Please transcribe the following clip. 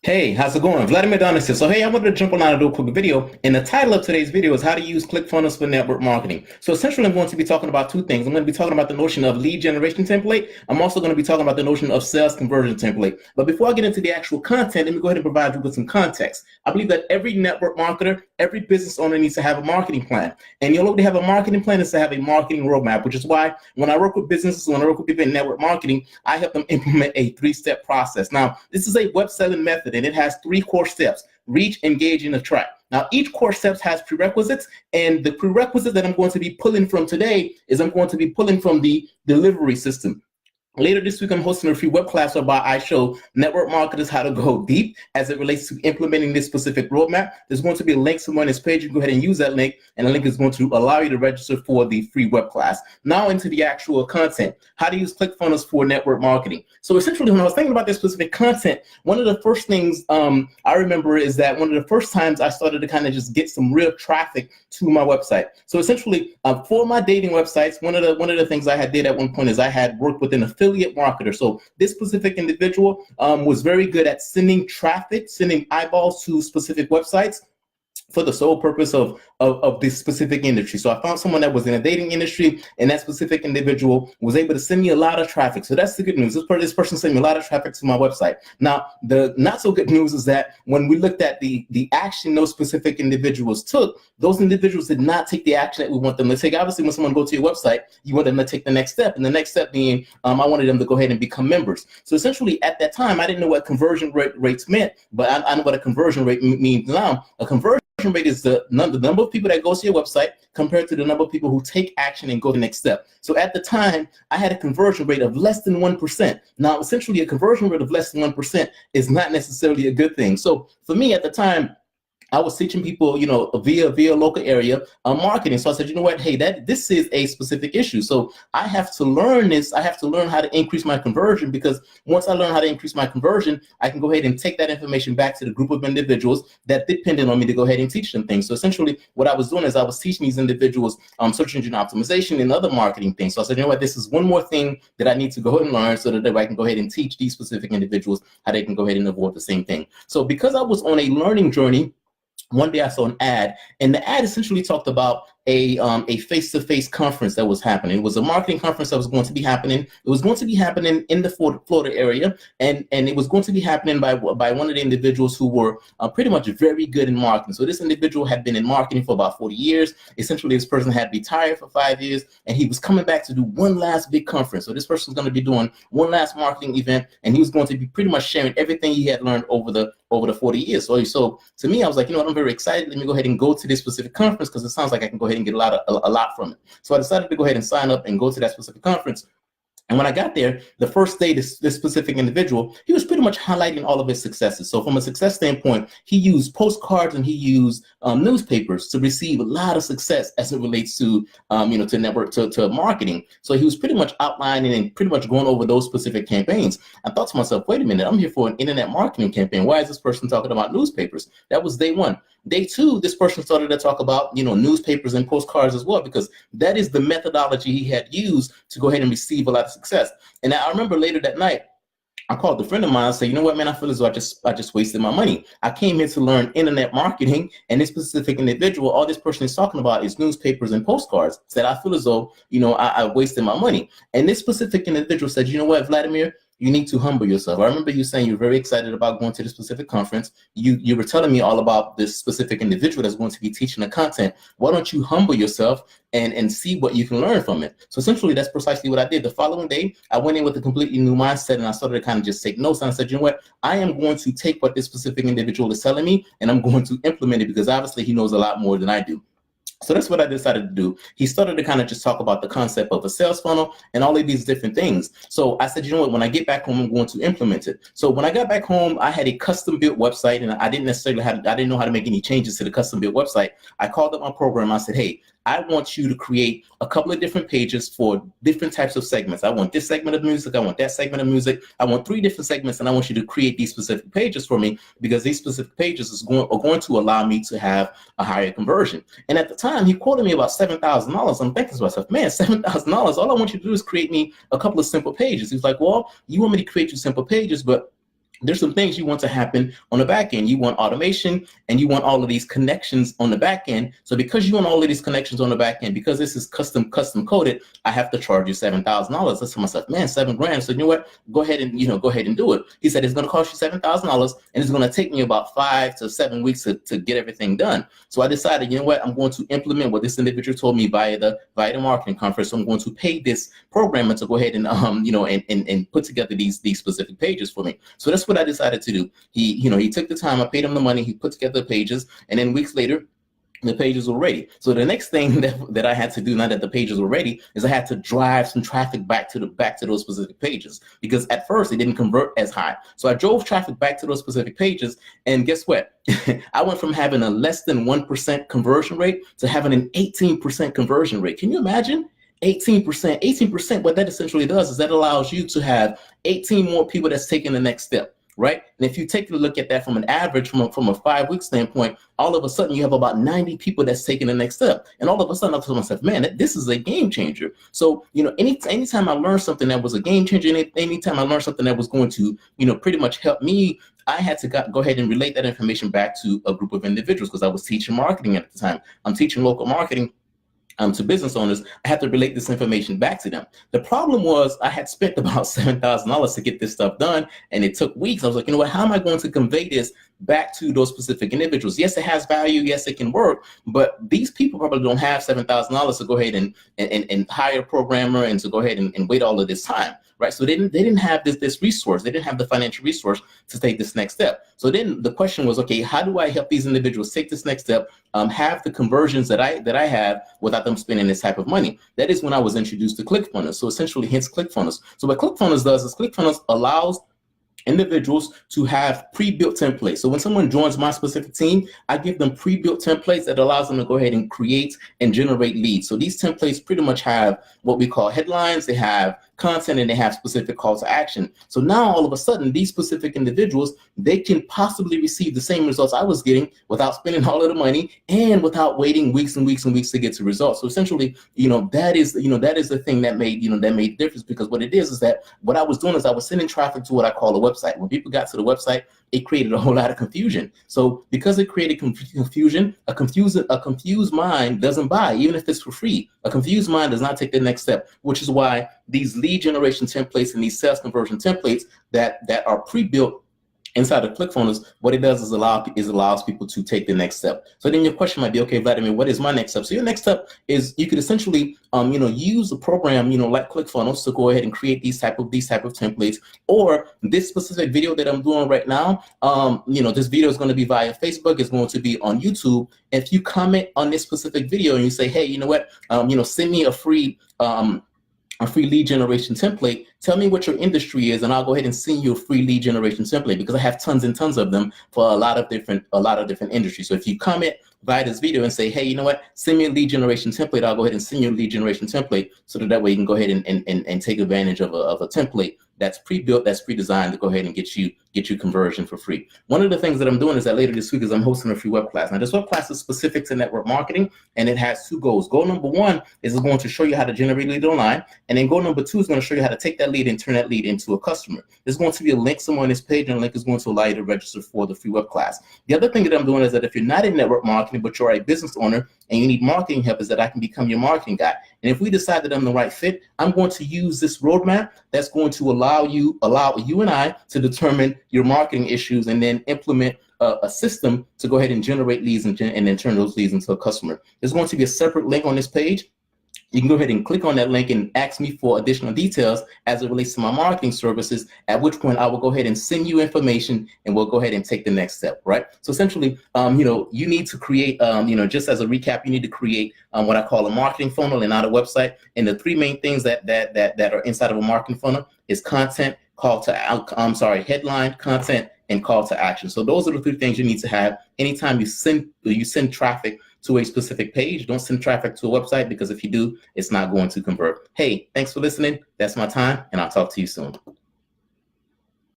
Hey, how's it going? Vladimir Donis here. So hey, I wanted to jump on and do a quick video. And the title of today's video is how to use Clickfunnels for network marketing. So essentially, I'm going to be talking about two things. I'm going to be talking about the notion of lead generation template. I'm also going to be talking about the notion of sales conversion template. But before I get into the actual content, let me go ahead and provide you with some context. I believe that every network marketer, every business owner needs to have a marketing plan. And the only way to have a marketing plan is to have a marketing roadmap, which is why when I work with businesses, when I work with people in network marketing, I help them implement a 3-step process. Now, this is a web selling method, and it has 3 core steps: reach, engage, and attract. Now, each core steps has prerequisites, and the prerequisite that I'm going to be pulling from today is I'm going to be pulling from the delivery system. Later this week, I'm hosting a free web class whereby I show network marketers how to go deep as it relates to implementing this specific roadmap. There's going to be a link somewhere on this page. You can go ahead and use that link, and the link is going to allow you to register for the free web class. Now into the actual content, how to use ClickFunnels for network marketing. So essentially, when I was thinking about this specific content, one of the first things I remember is that one of the first times I started to kind of just get some real traffic to my website. So essentially, for my dating websites, one of the things I had did at one point is I had worked with an affiliate marketer. So this specific individual was very good at sending traffic, sending eyeballs to specific websites for the sole purpose of this specific industry. So I found someone that was in a dating industry, and that specific individual was able to send me a lot of traffic. So that's the good news. This person sent me a lot of traffic to my website. Now, the not so good news is that when we looked at the action those specific individuals took, those individuals did not take the action that we want them to take. Obviously, when someone goes to your website, you want them to take the next step. And the next step being, I wanted them to go ahead and become members. So essentially, at that time, I didn't know what conversion rates meant, but I know what a conversion rate means now. A conversion rate is the number of people that go to your website compared to the number of people who take action and go to the next step. So at the time, I had a conversion rate of less than 1%. Now, essentially, a conversion rate of less than 1% is not necessarily a good thing. So for me at the time, I was teaching people, via local area marketing. So I said, you know what, hey, this is a specific issue. So I have to learn this. I have to learn how to increase my conversion, because once I learn how to increase my conversion, I can go ahead and take that information back to the group of individuals that depended on me to go ahead and teach them things. So essentially, what I was doing is I was teaching these individuals search engine optimization and other marketing things. So I said, you know what, this is one more thing that I need to go ahead and learn so that I can go ahead and teach these specific individuals how they can go ahead and avoid the same thing. So because I was on a learning journey, one day I saw an ad, and the ad essentially talked about a face-to-face conference that was happening. It was a marketing conference that was going to be happening. It was going to be happening in the Florida area, and it was going to be happening by one of the individuals who were pretty much very good in marketing. So this individual had been in marketing for about 40 years. Essentially, this person had retired for 5 years, and he was coming back to do one last big conference. So this person was going to be doing one last marketing event, and he was going to be pretty much sharing everything he had learned over the 40 years. So to me, I was like, you know what, I'm very excited. Let me go ahead and go to this specific conference, because it sounds like I can go ahead and get a lot from it. So I decided to go ahead and sign up and go to that specific conference. And when I got there, the first day, this specific individual, he was pretty much highlighting all of his successes. So from a success standpoint, he used postcards and he used newspapers to receive a lot of success as it relates to, to network, to marketing. So he was pretty much outlining and pretty much going over those specific campaigns. I thought to myself, wait a minute, I'm here for an internet marketing campaign. Why is this person talking about newspapers? That was day one. Day two, this person started to talk about, newspapers and postcards as well, because that is the methodology he had used to go ahead and receive a lot of success. And I remember later that night, I called a friend of mine and said, you know what, man, I feel as though I just wasted my money. I came here to learn internet marketing, and this specific individual, all this person is talking about is newspapers and postcards. Said, I feel as though, I wasted my money. And this specific individual said, you know what, Vladimir, you need to humble yourself. I remember you saying you're very excited about going to this specific conference. You were telling me all about this specific individual that's going to be teaching the content. Why don't you humble yourself and see what you can learn from it? So essentially, that's precisely what I did. The following day, I went in with a completely new mindset, and I started to kind of just take notes. And I said, you know what? I am going to take what this specific individual is telling me, and I'm going to implement it, because obviously he knows a lot more than I do. So that's what I decided to do. He started to kind of just talk about the concept of a sales funnel and all of these different things. So I said, you know what, when I get back home, I'm going to implement it. So when I got back home, I had a custom built website, and I didn't know how to make any changes to the custom built website. I called up my program. I said, hey, I want you to create a couple of different pages for different types of segments. I want this segment of music. I want that segment of music. I want 3 different segments, and I want you to create these specific pages for me, because these specific pages are going to allow me to have a higher conversion. And at the time, he quoted me about $7,000. I'm thinking to myself, man, $7,000. All I want you to do is create me a couple of simple pages. He's like, well, you want me to create you simple pages, but there's some things you want to happen on the back end. You want automation and you want all of these connections on the back end. So because you want all of these connections on the back end, because this is custom coded, I have to charge you $7,000. I said to myself, man, $7,000. So you know what? Go ahead and do it. He said it's going to cost you $7,000 and it's going to take me about 5 to 7 weeks to get everything done. So I decided, you know what? I'm going to implement what this individual told me via the marketing conference. So I'm going to pay this programmer to go ahead and and put together these specific pages for me. So that's what I decided to do. He took the time, I paid him the money, he put together the pages, and then weeks later, the pages were ready. So the next thing that I had to do now that the pages were ready is I had to drive some traffic back to those specific pages, because at first it didn't convert as high. So I drove traffic back to those specific pages, and guess what? I went from having a less than 1% conversion rate to having an 18% conversion rate. Can you imagine? 18%, what that essentially does is that allows you to have 18 more people that's taking the next step. Right? And if you take a look at that from an average, from a 5-week standpoint, all of a sudden you have about 90 people that's taking the next step. And all of a sudden I thought to myself, man, this is a game changer. So, anytime I learned something that was a game changer, anytime I learned something that was going to, pretty much help me, I had to go ahead and relate that information back to a group of individuals, because I was teaching marketing at the time. I'm teaching local marketing to business owners. I had to relate this information back to them. The problem was I had spent about $7,000 to get this stuff done, and it took weeks. I was like, you know what, how am I going to convey this back to those specific individuals? Yes, it has value. Yes, it can work, but these people probably don't have $7,000 to go ahead and hire a programmer and to go ahead and wait all of this time. Right. So they didn't have this resource. They didn't have the financial resource to take this next step. So then the question was, okay, how do I help these individuals take this next step, have the conversions that I have without them spending this type of money? That is when I was introduced to Clickfunnels. So essentially, hence Clickfunnels. So what Clickfunnels does is Clickfunnels allows individuals to have pre-built templates. So when someone joins my specific team, I give them pre-built templates that allows them to go ahead and create and generate leads. So these templates pretty much have what we call headlines, they have content, and they have specific call to action. So now all of a sudden, these specific individuals, they can possibly receive the same results I was getting without spending all of the money and without waiting weeks and weeks and weeks to get to results. So essentially, that is the thing that made the difference, because what it is that what I was doing is I was sending traffic to what I call a website. When people got to the website, it created a whole lot of confusion. So because it created confusion, a confused mind doesn't buy, even if it's for free. A confused mind does not take the next step, which is why these lead generation templates and these sales conversion templates that are pre-built inside of ClickFunnels, what it does is allows people to take the next step. So then your question might be, okay, Vladimir, what is my next step? So your next step is you could essentially, use a program, like ClickFunnels to go ahead and create these type of templates, or this specific video that I'm doing right now. This video is going to be via Facebook. It's going to be on YouTube. If you comment on this specific video and you say, hey, you know what, send me a free lead generation template. Tell me what your industry is, and I'll go ahead and send you a free lead generation template, because I have tons and tons of them for a lot of different industries. So if you comment via this video and say, hey, you know what, send me a lead generation template, I'll go ahead and send you a lead generation template, so that way you can go ahead and take advantage of a template that's pre-built, that's pre-designed to go ahead and get you conversion for free. One of the things that I'm doing is that later this week is I'm hosting a free web class. Now this web class is specific to network marketing, and it has 2 goals. Goal number 1 is it's going to show you how to generate lead online, and then goal number 2 is going to show you how to take that lead and turn that lead into a customer. There's going to be a link somewhere on this page, and the link is going to allow you to register for the free web class. The other thing that I'm doing is that if you're not in network marketing, but you're a business owner and you need marketing help, is that I can become your marketing guy. And if we decide that I'm the right fit, I'm going to use this roadmap that's going to allow you and I to determine your marketing issues, and then implement a system to go ahead and generate leads and then turn those leads into a customer. There's going to be a separate link on this page. You can go ahead and click on that link and ask me for additional details as it relates to my marketing services, at which point I will go ahead and send you information, and we'll go ahead and take the next step, right? So essentially, you need to create, just as a recap, you need to create what I call a marketing funnel and not a website. And the 3 main things that are inside of a marketing funnel is content, headline, content, and call to action. So those are the 3 things you need to have anytime you send traffic to a specific page. Don't send traffic to a website, because if you do, it's not going to convert. Hey, thanks for listening. That's my time, and I'll talk to you soon.